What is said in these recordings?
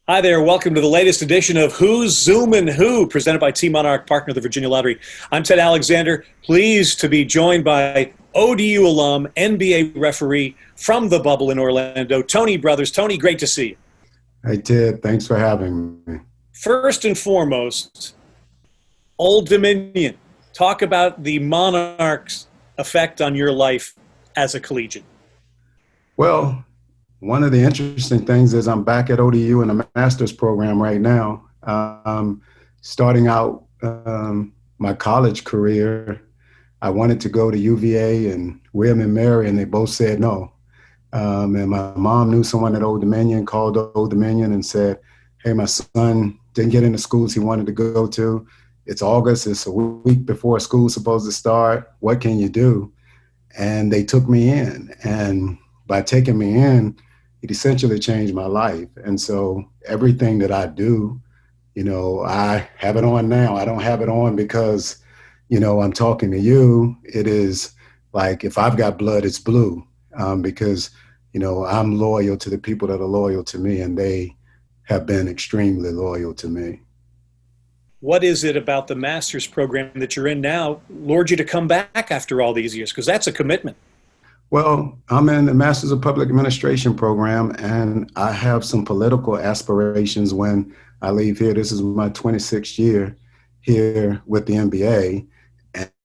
Hi there. Welcome to the latest edition of Who's Zoomin' Who, presented by T Monarch, partner of the Virginia Lottery. I'm Ted Alexander, pleased to be joined by ODU alum, NBA referee from the bubble in Orlando, Tony Brothers. Tony, great to see you. Hey, Ted, thanks for having me. First and foremost, Old Dominion. Talk about the Monarchs' effect on your life as a collegiate. Well, one of the interesting things is I'm back at ODU in a master's program right now. Starting out my college career, I wanted to go to UVA and William and Mary, and they both said no. And my mom knew someone at Old Dominion, called Old Dominion and said, hey, my son didn't get into schools he wanted to go to. It's August, it's a week before school's supposed to start. What can you do? And they took me in. And by taking me in, it essentially changed my life. And so everything that I do, I have it on now. I don't have it on because, I'm talking to you. It is like if I've got blood, it's blue, because, I'm loyal to the people that are loyal to me, and they have been extremely loyal to me. What is it about the master's program that you're in now lured you to come back after all these years? Because that's a commitment. Well, I'm in the Masters of Public Administration program, and I have some political aspirations when I leave here. This is my 26th year here with the NBA,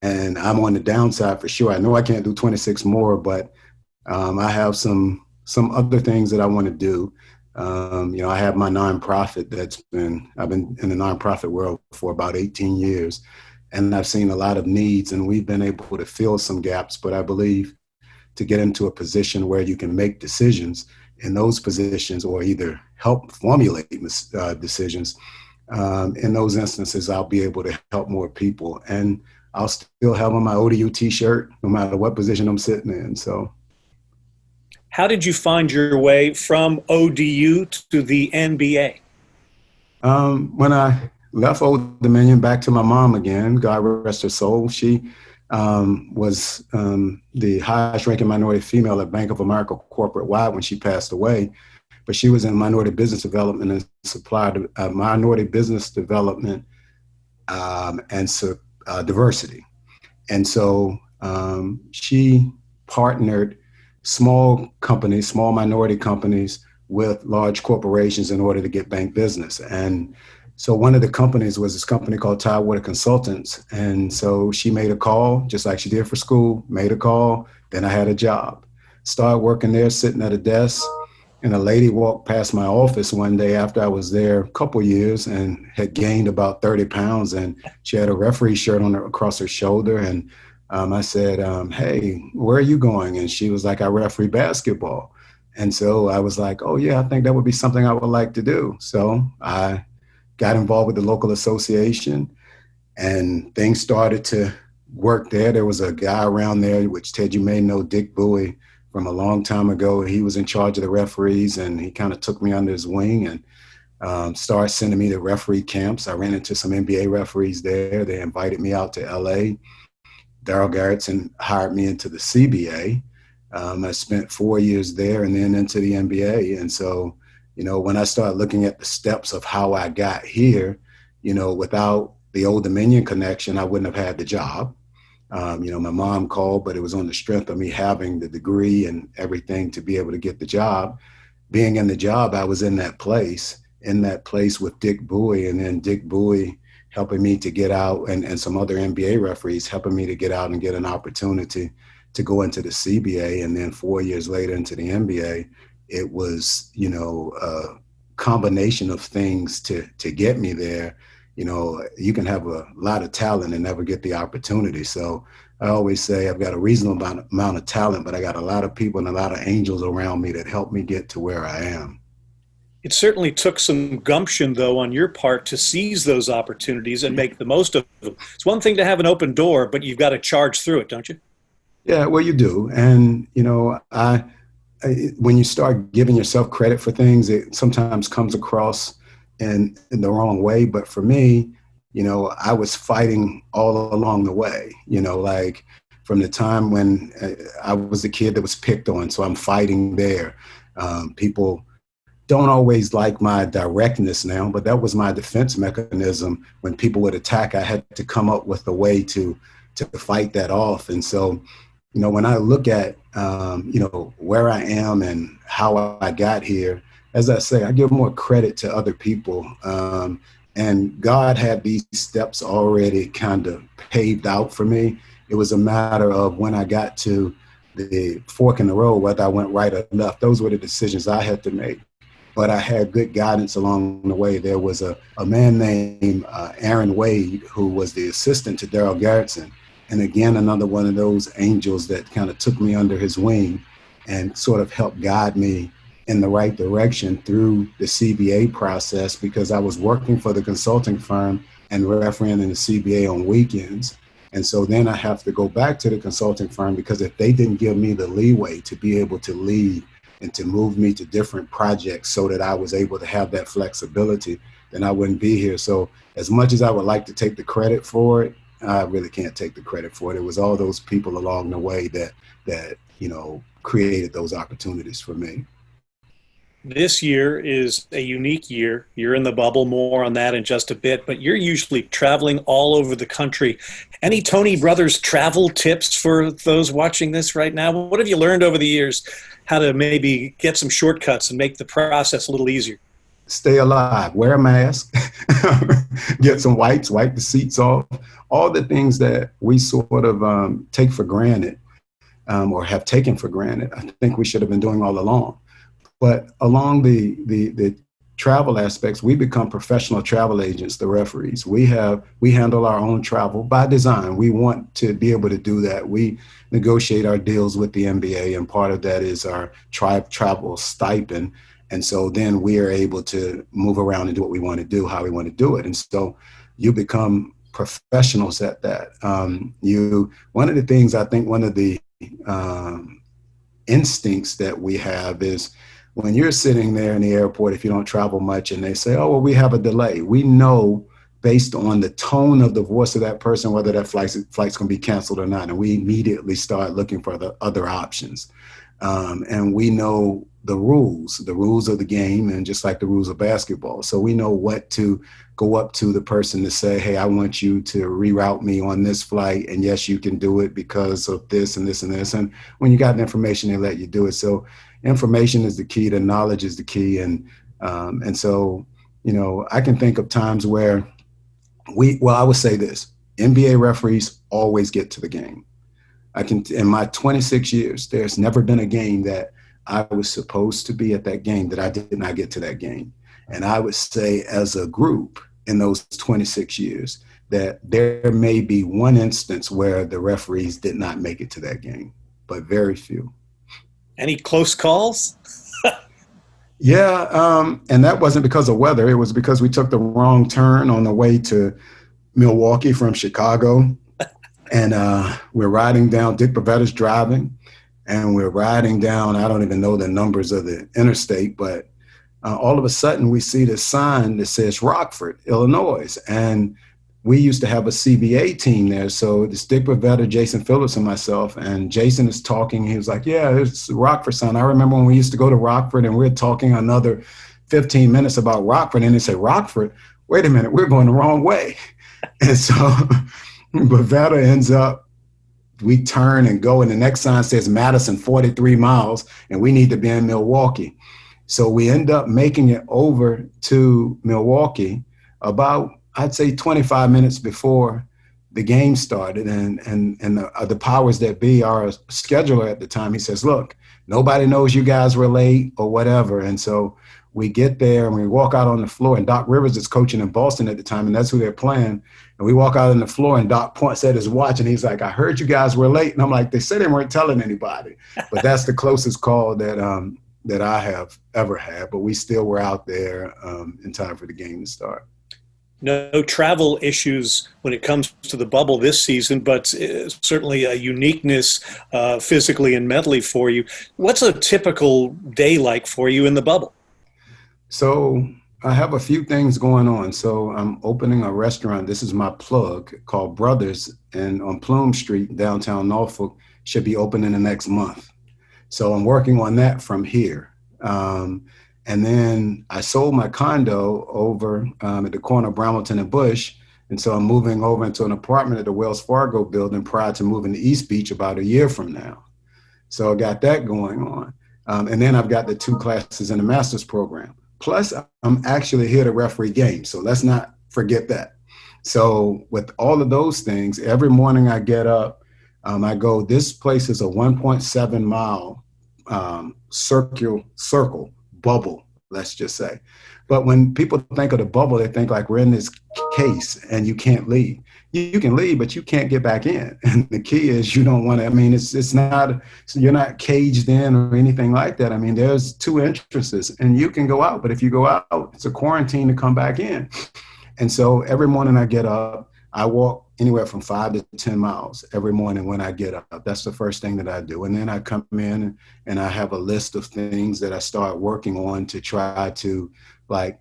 and I'm on the downside for sure. I know I can't do 26 more, but I have some other things that I want to do. I have my nonprofit I've been in the nonprofit world for about 18 years, and I've seen a lot of needs, and we've been able to fill some gaps, but I believe to get into a position where you can make decisions in those positions or either help formulate decisions. In those instances, I'll be able to help more people, and I'll still have on my ODU t-shirt no matter what position I'm sitting in. So How did you find your way from ODU to the NBA? when I left Old Dominion back to my mom again, God rest her soul, she was the highest ranking minority female at Bank of America corporate wide when she passed away. But she was in minority business development and supply minority business development and diversity. And so she partnered small companies, small minority companies with large corporations in order to get bank business. And so one of the companies was this company called Tidewater Consultants. And so she made a call, just like she did for school, made a call. Then I had a job. Started working there, sitting at a desk. And a lady walked past my office one day after I was there a couple years and had gained about 30 pounds. And she had a referee shirt on across her shoulder. And I said, hey, where are you going? And she was like, I referee basketball. And so I was like, oh, yeah, I think that would be something I would like to do. So I got involved with the local association, and things started to work there. There was a guy around there, which Ted, you may know, Dick Bowie, from a long time ago. He was in charge of the referees, and he kind of took me under his wing and started sending me to referee camps. I ran into some NBA referees there. They invited me out to LA. Daryl Garrettson hired me into the CBA. I spent 4 years there and then into the NBA. And so, when I started looking at the steps of how I got here, without the Old Dominion connection, I wouldn't have had the job. My mom called, but it was on the strength of me having the degree and everything to be able to get the job. Being in the job, I was in that place with Dick Bowie, and then Dick Bowie helping me to get out, and some other NBA referees helping me to get out and get an opportunity to go into the CBA. And then 4 years later into the NBA, it was, a combination of things to get me there. You can have a lot of talent and never get the opportunity. So I always say I've got a reasonable amount of talent, but I got a lot of people and a lot of angels around me that help me get to where I am. It certainly took some gumption, though, on your part to seize those opportunities and make the most of them. It's one thing to have an open door, but you've got to charge through it, don't you? Yeah, well, you do. And, when you start giving yourself credit for things, it sometimes comes across in the wrong way. But for me, I was fighting all along the way, like from the time when I was the kid that was picked on. So I'm fighting there. People don't always like my directness now, but that was my defense mechanism. When people would attack, I had to come up with a way to fight that off. And so, when I look at, where I am and how I got here, as I say, I give more credit to other people. And God had these steps already kind of paved out for me. It was a matter of when I got to the fork in the road, whether I went right or left. Those were the decisions I had to make. But I had good guidance along the way. There was a man named Aaron Wade, who was the assistant to Daryl Garretson. And again, another one of those angels that kind of took me under his wing and sort of helped guide me in the right direction through the CBA process, because I was working for the consulting firm and refereeing in the CBA on weekends. And so then I have to go back to the consulting firm, because if they didn't give me the leeway to be able to lead and to move me to different projects so that I was able to have that flexibility, then I wouldn't be here. So as much as I would like to take the credit for it, I really can't take the credit for it. It was all those people along the way that created those opportunities for me. This year is a unique year. You're in the bubble, more on that in just a bit, but you're usually traveling all over the country. Any Tony Brothers travel tips for those watching this right now? What have you learned over the years, how to maybe get some shortcuts and make the process a little easier? Stay alive, wear a mask, get some wipes, wipe the seats off, all the things that we sort of take for granted or have taken for granted. I think we should have been doing all along. But along the travel aspects, we become professional travel agents, the referees. We handle our own travel by design. We want to be able to do that. We negotiate our deals with the NBA, and part of that is our travel stipend. And so then we are able to move around and do what we want to do, how we want to do it. And so you become professionals at that. One of the things, I think one of the instincts that we have is, when you're sitting there in the airport, if you don't travel much, and they say, oh, well, we have a delay, we know based on the tone of the voice of that person whether that flight's going to be canceled or not. And we immediately start looking for the other options. And we know the rules of the game, and just like the rules of basketball. So we know what to go up to the person to say, hey, I want you to reroute me on this flight. And yes, you can do it because of this and this and this. And when you got the information, they let you do it. So information is the key, the knowledge is the key. And so, I can think of times where I would say this, NBA referees always get to the game. In my 26 years, there's never been a game that I was supposed to be at that game that I did not get to that game. And I would say, as a group in those 26 years, that there may be one instance where the referees did not make it to that game, but very few. Any close calls? Yeah, and that wasn't because of weather. It was because we took the wrong turn on the way to Milwaukee from Chicago. And we're riding down, Dick Pavetta's driving, and we're riding down, I don't even know the numbers of the interstate, but all of a sudden we see this sign that says Rockford, Illinois. And we used to have a CBA team there. So it's Dick Pavetta, Jason Phillips, and myself. And Jason is talking. He was like, yeah, it's the Rockford sign. I remember when we used to go to Rockford and we're talking another 15 minutes about Rockford. And they say, Rockford? Wait a minute, we're going the wrong way. And so Pavetta ends up, we turn and go, and the next sign says Madison, 43 miles, and we need to be in Milwaukee. So we end up making it over to Milwaukee about, I'd say, 25 minutes before the game started. And the powers that be, our scheduler at the time, he says, look, nobody knows you guys were late or whatever. And so we get there and we walk out on the floor, and Doc Rivers is coaching in Boston at the time, and that's who they're playing. And we walk out on the floor, and Doc points at his watch, and he's like, I heard you guys were late. And I'm like, they said they weren't telling anybody. But that's the closest call that I have ever had. But we still were out there in time for the game to start. No travel issues when it comes to the bubble this season, but certainly a uniqueness physically and mentally for you. What's a typical day like for you in the bubble? So I have a few things going on. So I'm opening a restaurant. This is my plug, called Brothers, and on Plume Street, downtown Norfolk. Should be open in the next month. So I'm working on that from here. And then I sold my condo over at the corner of Brambleton and Bush. And so I'm moving over into an apartment at the Wells Fargo building prior to moving to East Beach about a year from now. So I got that going on. And then I've got the 2 classes in the master's program. Plus, I'm actually here to referee games. So let's not forget that. So with all of those things, every morning I get up, I go, this place is a 1.7 mile circle bubble, let's just say. But when people think of the bubble, they think like we're in this case and you can't leave. You can leave, but you can't get back in. And the key is you don't want to, I mean, it's not, you're not caged in or anything like that. I mean, there's 2 entrances and you can go out, but if you go out, it's a quarantine to come back in. And so every morning I get up, I walk anywhere from 5 to 10 miles every morning when I get up. That's the first thing that I do. And then I come in and I have a list of things that I start working on to try to like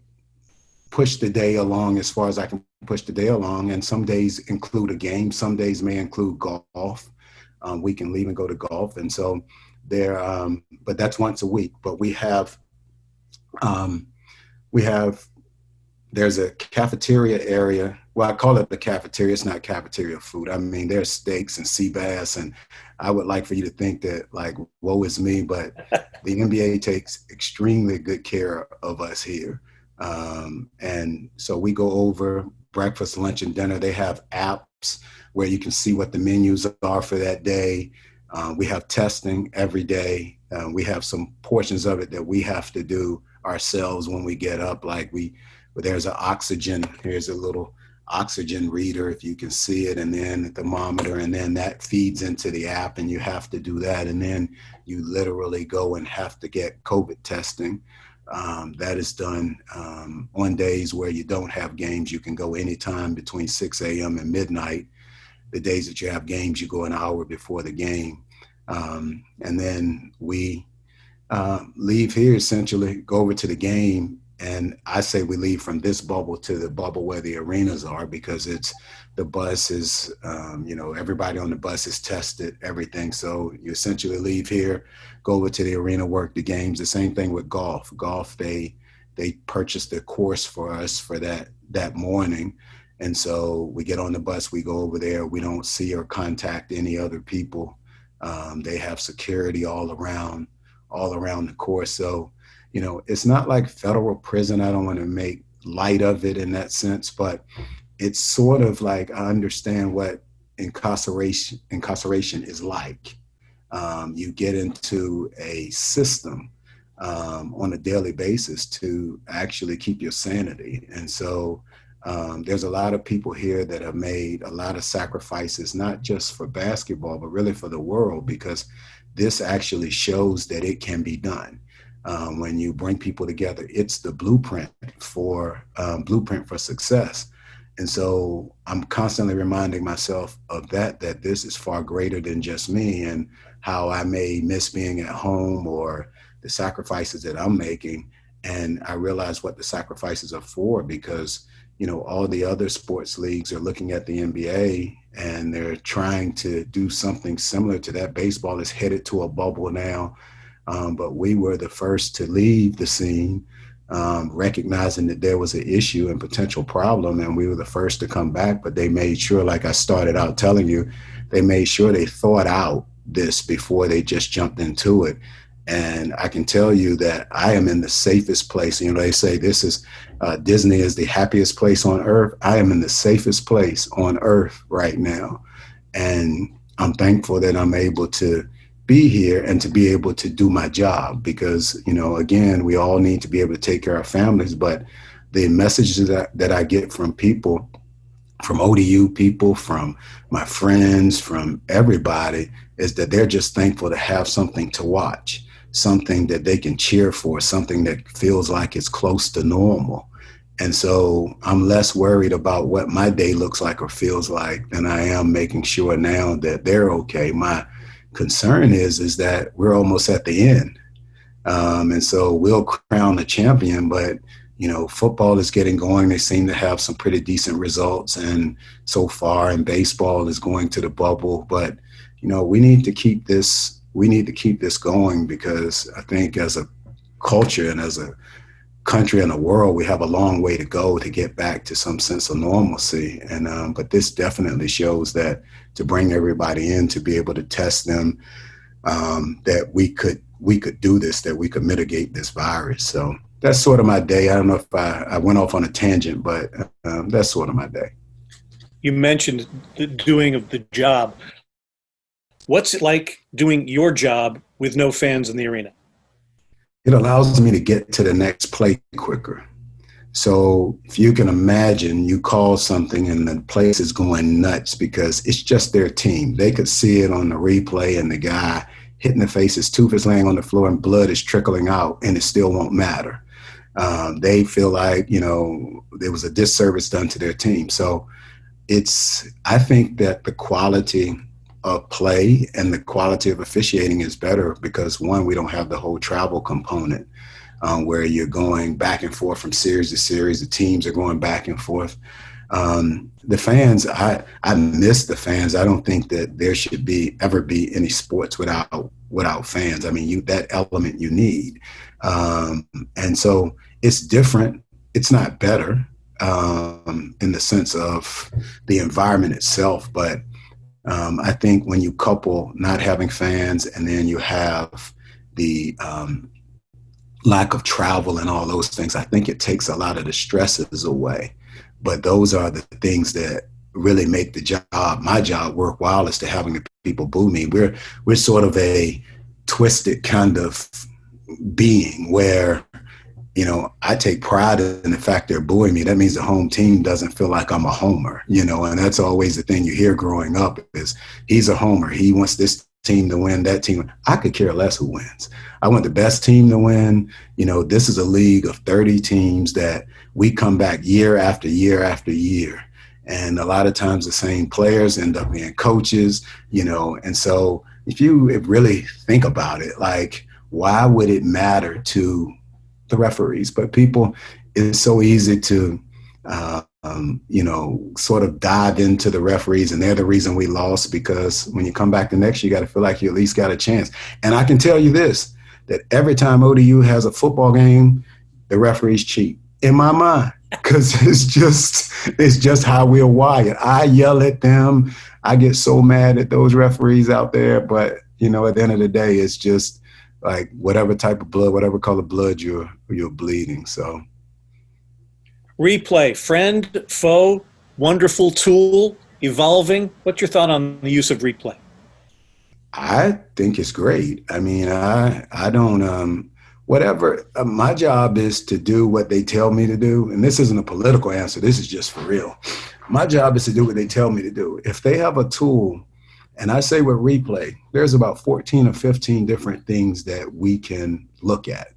push the day along as far as I can push the day along. And some days include a game. Some days may include golf. We can leave and go to golf. And so there, but that's once a week. But we have, there's a cafeteria area. Well, I call it the cafeteria. It's not cafeteria food. I mean, there's steaks and sea bass. And I would like for you to think that like, woe is me, but the NBA takes extremely good care of us here. And so we go over breakfast, lunch, and dinner. They have apps where you can see what the menus are for that day. We have testing every day. We have some portions of it that we have to do ourselves when we get up. Like there's an oxygen, here's a little oxygen reader, if you can see it, and then a thermometer, and then that feeds into the app and you have to do that. And then you literally go and have to get COVID testing. That is done on days where you don't have games. You can go anytime between 6 a.m. and midnight. The days that you have games, you go an hour before the game. And then we leave here, essentially, go over to the game. And I say we leave from this bubble to the bubble where the arenas are, because it's the bus is, everybody on the bus is tested, everything. So you essentially leave here, go over to the arena, work the games. The same thing with golf. Golf, they purchased the course for us for that morning. And so we get on the bus, we go over there. We don't see or contact any other people. They have security all around the course. So, it's not like federal prison. I don't want to make light of it in that sense, but it's sort of like I understand what incarceration is like. You get into a system on a daily basis to actually keep your sanity. And so there's a lot of people here that have made a lot of sacrifices, not just for basketball, but really for the world, because this actually shows that it can be done. When you bring people together, it's the blueprint for success. And so I'm constantly reminding myself of that this is far greater than just me, and how I may miss being at home or the sacrifices that I'm making. And I realize what the sacrifices are for, because, all the other sports leagues are looking at the NBA and they're trying to do something similar to that. Baseball is headed to a bubble now. But we were the first to leave the scene, recognizing that there was an issue and potential problem, and we were the first to come back. But they made sure, like I started out telling you, they made sure they thought out this before they just jumped into it. And I can tell you that I am in the safest place. They say this is Disney is the happiest place on earth. I am in the safest place on earth right now. And I'm thankful that I'm able to be here and to be able to do my job, because, again, we all need to be able to take care of families. But the messages that I get from people, from ODU people, from my friends, from everybody, is that they're just thankful to have something to watch, something that they can cheer for, something that feels like it's close to normal. And so I'm less worried about what my day looks like or feels like than I am making sure now that they're okay. My concern is that we're almost at the end. And so we'll crown the champion, but, football is getting going. They seem to have some pretty decent results. And so far, and baseball is going to the bubble, but, we need to keep this going, because I think as a culture and as a country and a world, we have a long way to go to get back to some sense of normalcy. And but this definitely shows that to bring everybody in, to be able to test them, that we could do this, that we could mitigate this virus. So that's sort of my day. I don't know if I went off on a tangent, but that's sort of my day. You mentioned the doing of the job. What's it like doing your job with no fans in the arena? It allows me to get to the next play quicker. So if you can imagine, you call something and the place is going nuts because it's just their team. They could see it on the replay and the guy hitting the face, his tooth is laying on the floor and blood is trickling out, and it still won't matter. They feel like, you know, there was a disservice done to their team. So I think that the quality of play and the quality of officiating is better because, one, we don't have the whole travel component where you're going back and forth from series to series. The teams are going back and forth. The fans, I miss the fans. I don't think that there should ever be any sports without fans. I mean, that element you need. And so it's different. It's not better in the sense of the environment itself, but I think when you couple not having fans and then you have the lack of travel and all those things, I think it takes a lot of the stresses away. But those are the things that really make my job worthwhile, is to having the people boo me. We're sort of a twisted kind of being where, you know, I take pride in the fact they're booing me. That means the home team doesn't feel like I'm a homer, you know, and that's always the thing you hear growing up is he's a homer. He wants this team to win, that team. I could care less who wins. I want the best team to win. You know, this is a league of 30 teams that we come back year after year after year. And a lot of times the same players end up being coaches, you know, and so if you really think about it, like, why would it matter to the referees? But people, it's so easy to, you know, sort of dive into the referees, and they're the reason we lost, because when you come back the next year, you got to feel like you at least got a chance. And I can tell you this, that every time ODU has a football game, the referees cheat, in my mind, because it's just how we're wired. I yell at them. I get so mad at those referees out there. But, you know, at the end of the day, it's just like whatever type of blood, whatever color blood you're bleeding. So replay, friend, foe, wonderful tool, evolving. What's your thought on the use of replay? I think it's great. I mean, I don't, whatever, my job is to do what they tell me to do. And this isn't a political answer. This is just for real. My job is to do what they tell me to do. If they have a tool, and I say with replay, there's about 14 or 15 different things that we can look at.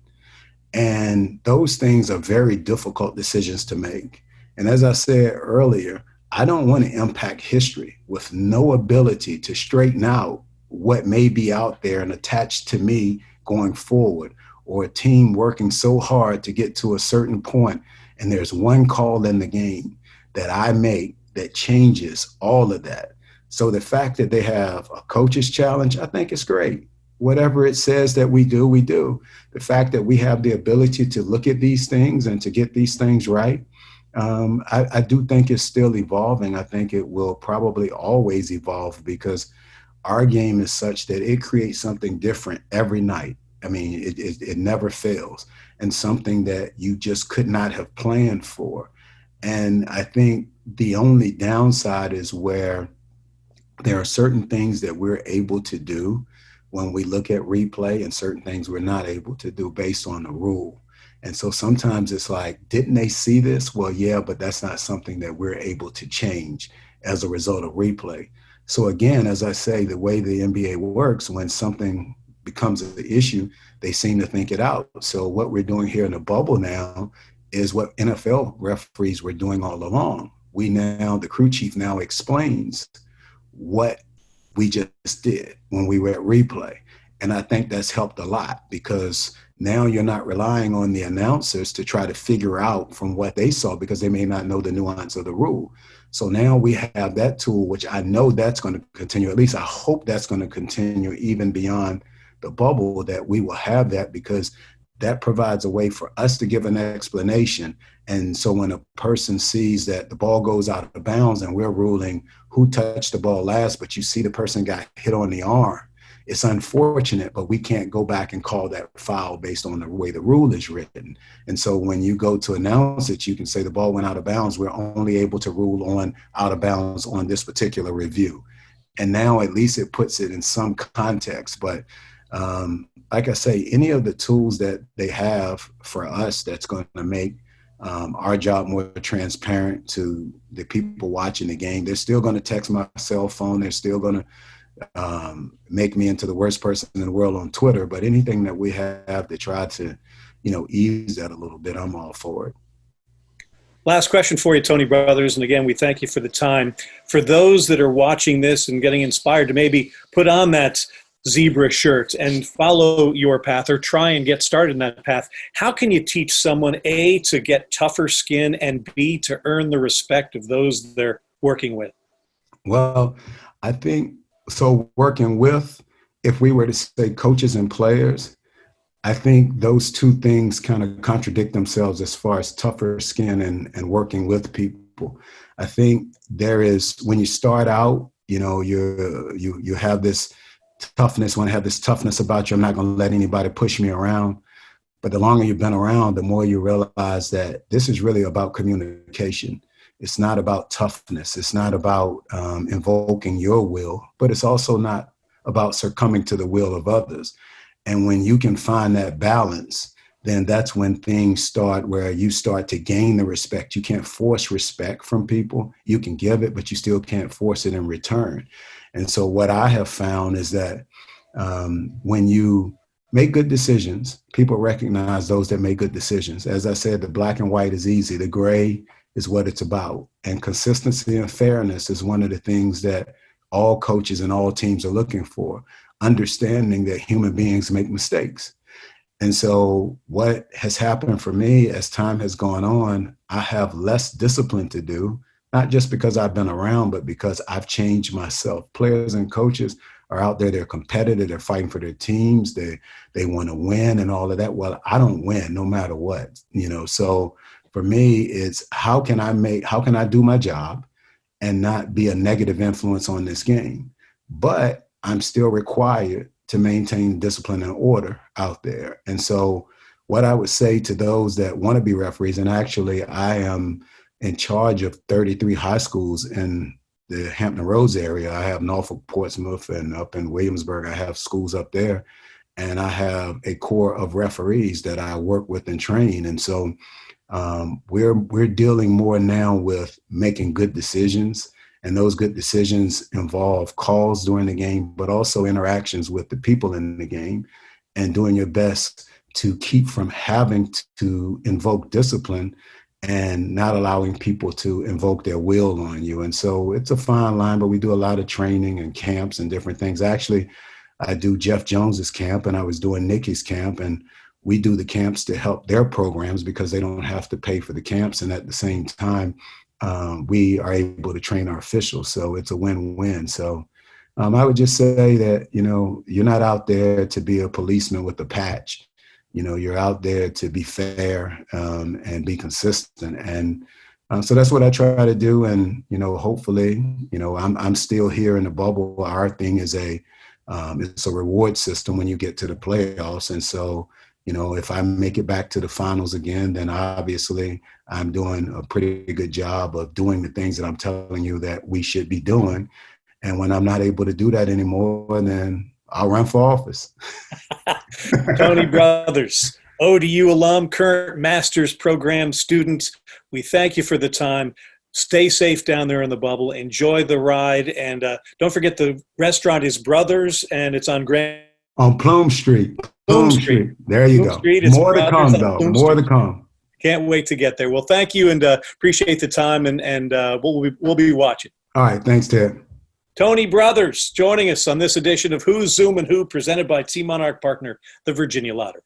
And those things are very difficult decisions to make. And as I said earlier, I don't want to impact history with no ability to straighten out what may be out there and attached to me going forward, or a team working so hard to get to a certain point, and there's one call in the game that I make that changes all of that. So the fact that they have a coach's challenge, I think it's great. Whatever it says that we do, we do. The fact that we have the ability to look at these things and to get these things right, I do think it's still evolving. I think it will probably always evolve, because our game is such that it creates something different every night. I mean, it never fails, and something that you just could not have planned for. And I think the only downside is where there are certain things that we're able to do when we look at replay, and certain things we're not able to do based on the rule. And so sometimes it's like, didn't they see this? Well, yeah, but that's not something that we're able to change as a result of replay. So again, as I say, the way the NBA works, when something becomes an issue, they seem to think it out. So what we're doing here in the bubble now is what NFL referees were doing all along. The crew chief now explains what we just did when we were at replay. And I think that's helped a lot, because now you're not relying on the announcers to try to figure out from what they saw, because they may not know the nuance of the rule. So now we have that tool, which I know that's going to continue. At least I hope that's going to continue even beyond the bubble, that we will have that, because that provides a way for us to give an explanation. And so when a person sees that the ball goes out of bounds and we're ruling who touched the ball last, but you see the person got hit on the arm, it's unfortunate, but we can't go back and call that foul based on the way the rule is written. And so when you go to announce it, you can say the ball went out of bounds. We're only able to rule on out of bounds on this particular review. And now at least it puts it in some context. But like I say, any of the tools that they have for us that's going to make our job more transparent to the people watching the game. They're still going to text my cell phone. They're still going to make me into the worst person in the world on Twitter. But anything that we have to try to, ease that a little bit, I'm all for it. Last question for you, Tony Brothers. And again, we thank you for the time. For those that are watching this and getting inspired to maybe put on that zebra shirt and follow your path or try and get started in that path, how can you teach someone, A, to get tougher skin, and B, to earn the respect of those they're working with? Well, I think so. Working with, if we were to say coaches and players, I think those two things kind of contradict themselves as far as tougher skin and working with people. I think there is, when you start out, you have this toughness, want to have this toughness about you. I'm not going to let anybody push me around. But the longer you've been around, the more you realize that this is really about communication. It's not about toughness. It's not about invoking your will, but it's also not about succumbing to the will of others. And when you can find that balance, then that's when things start where you start to gain the respect. You can't force respect from people. You can give it, but you still can't force it in return. And so what I have found is that when you make good decisions, people recognize those that make good decisions. As I said, the black and white is easy. The gray is what it's about. And consistency and fairness is one of the things that all coaches and all teams are looking for, understanding that human beings make mistakes. And so what has happened for me as time has gone on, I have less discipline to do, not just because I've been around, but because I've changed myself. Players and coaches are out there, they're competitive, they're fighting for their teams, they want to win and all of that. Well, I don't win no matter what, so for me, it's how can I do my job and not be a negative influence on this game? But I'm still required to maintain discipline and order out there. And so what I would say to those that want to be referees, and actually I am in charge of 33 high schools in the Hampton Roads area. I have Norfolk, Portsmouth, and up in Williamsburg, I have schools up there. And I have a core of referees that I work with and train. And so we're dealing more now with making good decisions. And those good decisions involve calls during the game, but also interactions with the people in the game, and doing your best to keep from having to invoke discipline and not allowing people to invoke their will on you. And so it's a fine line, but we do a lot of training and camps and different things. Actually, I do Jeff Jones's camp, and I was doing Nikki's camp, and we do the camps to help their programs because they don't have to pay for the camps. And at the same time, we are able to train our officials. So it's a win-win. So I would just say that, you're not out there to be a policeman with a patch. You're out there to be fair and be consistent. And so that's what I try to do. And, hopefully, I'm still here in the bubble. Our thing is it's a reward system when you get to the playoffs. And so, if I make it back to the finals again, then obviously I'm doing a pretty good job of doing the things that I'm telling you that we should be doing. And when I'm not able to do that anymore, then I'll run for office. Tony Brothers, ODU alum, current master's program student, we thank you for the time. Stay safe down there in the bubble. Enjoy the ride. And don't forget, the restaurant is Brothers, and it's on Grand. On Plume Street. Plume Street. There you go. More to come, though. More to come. Can't wait to get there. Well, thank you, and appreciate the time, and we'll be watching. All right. Thanks, Ted. Tony Brothers joining us on this edition of Who's Zoomin' Who, presented by Team Monarch partner, the Virginia Lottery.